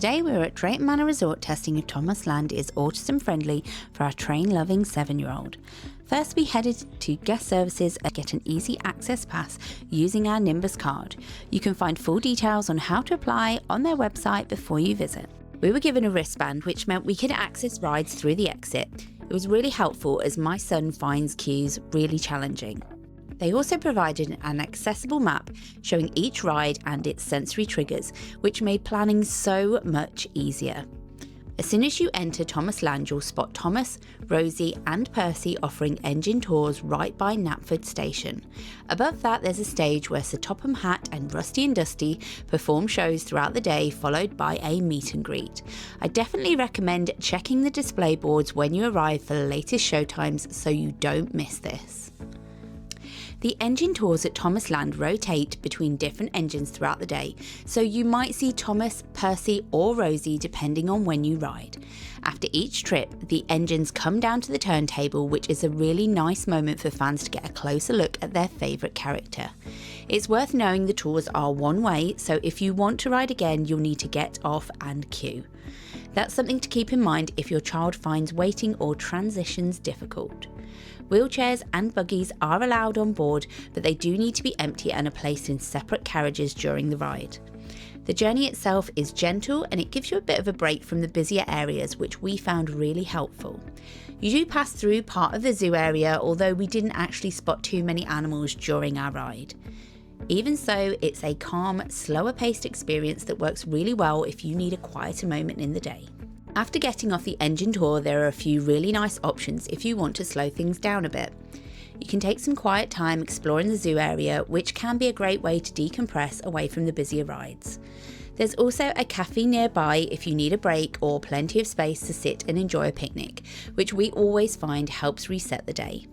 Today we're at Drayton Manor Resort testing if Thomas Land is autism-friendly for our train-loving 7-year-old. First we headed to guest services and get an easy access pass using our Nimbus card. You can find full details on how to apply on their website before you visit. We were given a wristband which meant we could access rides through the exit. It was really helpful as my son finds queues really challenging. They also provided an accessible map showing each ride and its sensory triggers, which made planning so much easier. As soon as you enter Thomas Land, you'll spot Thomas, Rosie and Percy offering engine tours right by Knapford Station. Above that there's a stage where Sir Topham Hatt and Rusty and Dusty perform shows throughout the day, followed by a meet and greet. I definitely recommend checking the display boards when you arrive for the latest showtimes so you don't miss this. The engine tours at Thomas Land rotate between different engines throughout the day, so you might see Thomas, Percy or Rosie depending on when you ride. After each trip, the engines come down to the turntable, which is a really nice moment for fans to get a closer look at their favourite character. It's worth knowing the tours are one way, so if you want to ride again, you'll need to get off and queue. That's something to keep in mind if your child finds waiting or transitions difficult. Wheelchairs and buggies are allowed on board, but they do need to be empty and are placed in separate carriages during the ride. The journey itself is gentle and it gives you a bit of a break from the busier areas, which we found really helpful. You do pass through part of the zoo area, although we didn't actually spot too many animals during our ride. Even so, it's a calm, slower paced experience that works really well if you need a quieter moment in the day. After getting off the engine tour, there are a few really nice options if you want to slow things down a bit. You can take some quiet time exploring the zoo area, which can be a great way to decompress away from the busier rides. There's also a cafe nearby if you need a break or plenty of space to sit and enjoy a picnic, which we always find helps reset the day.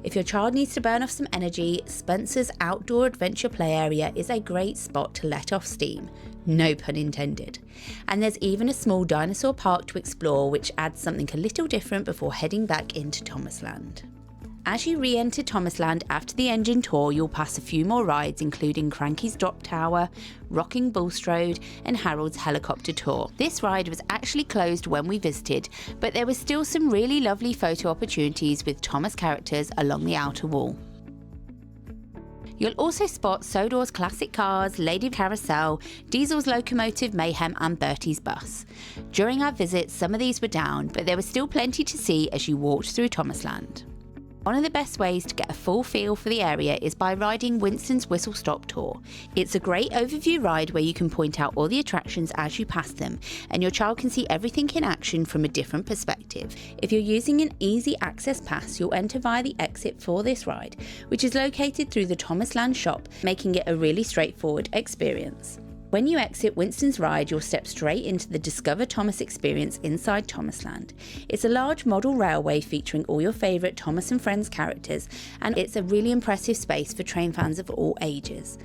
If your child needs to burn off some energy, Spencer's outdoor adventure play area is a great spot to let off steam, no pun intended. And there's even a small dinosaur park to explore, which adds something a little different before heading back into Thomas Land. As you re-enter Thomas Land after the engine tour, you'll pass a few more rides, including Cranky's Drop Tower, Rocking Bulstrode and Harold's Helicopter Tour. This ride was actually closed when we visited, but there were still some really lovely photo opportunities with Thomas characters along the outer wall. You'll also spot Sodor's Classic Cars, Lady Carousel, Diesel's Locomotive Mayhem and Bertie's Bus. During our visit, some of these were down, but there was still plenty to see as you walked through Thomas Land. One of the best ways to get a full feel for the area is by riding Winston's Whistle Stop Tour. It's a great overview ride where you can point out all the attractions as you pass them, and your child can see everything in action from a different perspective. If you're using an easy access pass, you'll enter via the exit for this ride, which is located through the Thomas Land shop, making it a really straightforward experience. When you exit Winston's ride, you'll step straight into the Discover Thomas experience inside Thomas Land. It's a large model railway featuring all your favourite Thomas and Friends characters, and it's a really impressive space for train fans of all ages.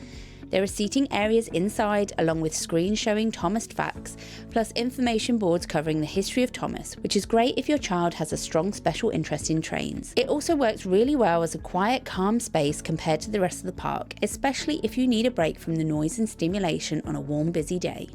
There are seating areas inside, along with screens showing Thomas facts, plus information boards covering the history of Thomas, which is great if your child has a strong special interest in trains. It also works really well as a quiet, calm space compared to the rest of the park, especially if you need a break from the noise and stimulation on a warm, busy day.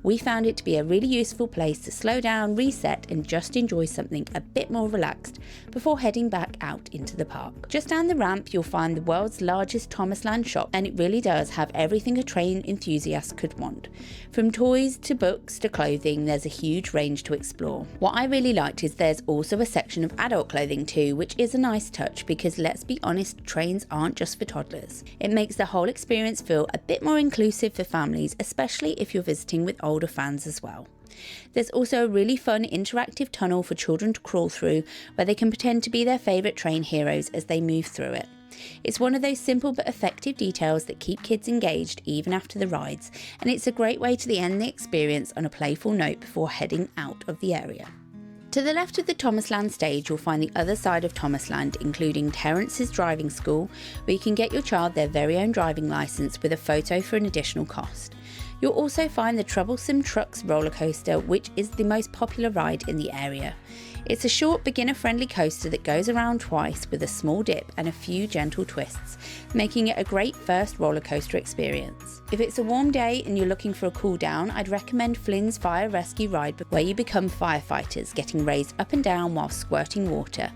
We found it to be a really useful place to slow down, reset and just enjoy something a bit more relaxed before heading back out into the park. Just down the ramp you'll find the world's largest Thomas Land shop, and it really does have everything a train enthusiast could want. From toys to books to clothing, there's a huge range to explore. What I really liked is there's also a section of adult clothing too, which is a nice touch because let's be honest, trains aren't just for toddlers. It makes the whole experience feel a bit more inclusive for families, especially if you're visiting with older fans as well. There's also a really fun interactive tunnel for children to crawl through where they can pretend to be their favourite train heroes as they move through it. It's one of those simple but effective details that keep kids engaged even after the rides, and it's a great way to end the experience on a playful note before heading out of the area. To the left of the Thomas Land stage, you'll find the other side of Thomas Land, including Terence's driving school, where you can get your child their very own driving licence with a photo for an additional cost. You'll also find the Troublesome Trucks roller coaster, which is the most popular ride in the area. It's a short, beginner-friendly coaster that goes around twice with a small dip and a few gentle twists, making it a great first roller coaster experience. If it's a warm day and you're looking for a cool down, I'd recommend Flynn's Fire Rescue Ride, where you become firefighters, getting raised up and down while squirting water.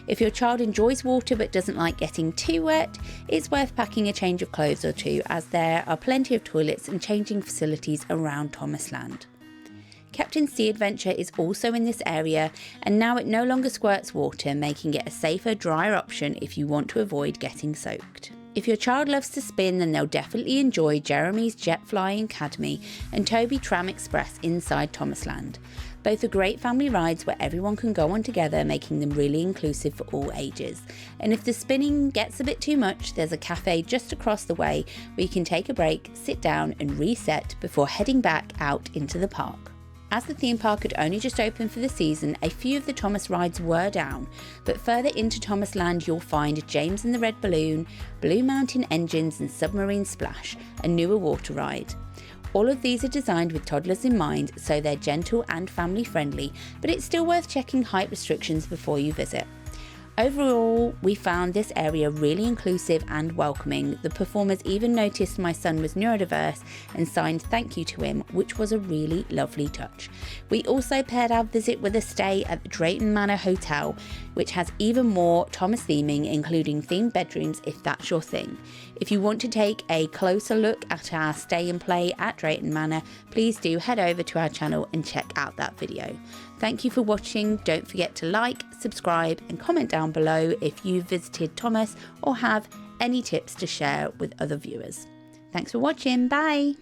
If your child enjoys water but doesn't like getting too wet, it's worth packing a change of clothes or two, as there are plenty of toilets and changing facilities around Thomas Land. Captain Sea Adventure is also in this area, and now it no longer squirts water, making it a safer, drier option if you want to avoid getting soaked. If your child loves to spin, then they'll definitely enjoy Jeremy's Jet Flying Academy and Toby Tram Express inside Thomas Land. Both are great family rides where everyone can go on together, making them really inclusive for all ages. And if the spinning gets a bit too much, there's a cafe just across the way where you can take a break, sit down and reset before heading back out into the park. As the theme park had only just opened for the season, a few of the Thomas rides were down, but further into Thomas Land you'll find James and the Red Balloon, Blue Mountain Engines and Submarine Splash, a newer water ride. All of these are designed with toddlers in mind, so they're gentle and family friendly, but it's still worth checking height restrictions before you visit. Overall, we found this area really inclusive and welcoming. The performers even noticed my son was neurodiverse and signed thank you to him, which was a really lovely touch. We also paired our visit with a stay at the Drayton Manor Hotel, which has even more Thomas theming, including themed bedrooms if that's your thing. If you want to take a closer look at our stay and play at Drayton Manor, please do head over to our channel and check out that video. Thank you for watching. Don't forget to like, subscribe and comment down below if you've visited Thomas or have any tips to share with other viewers. Thanks for watching. Bye.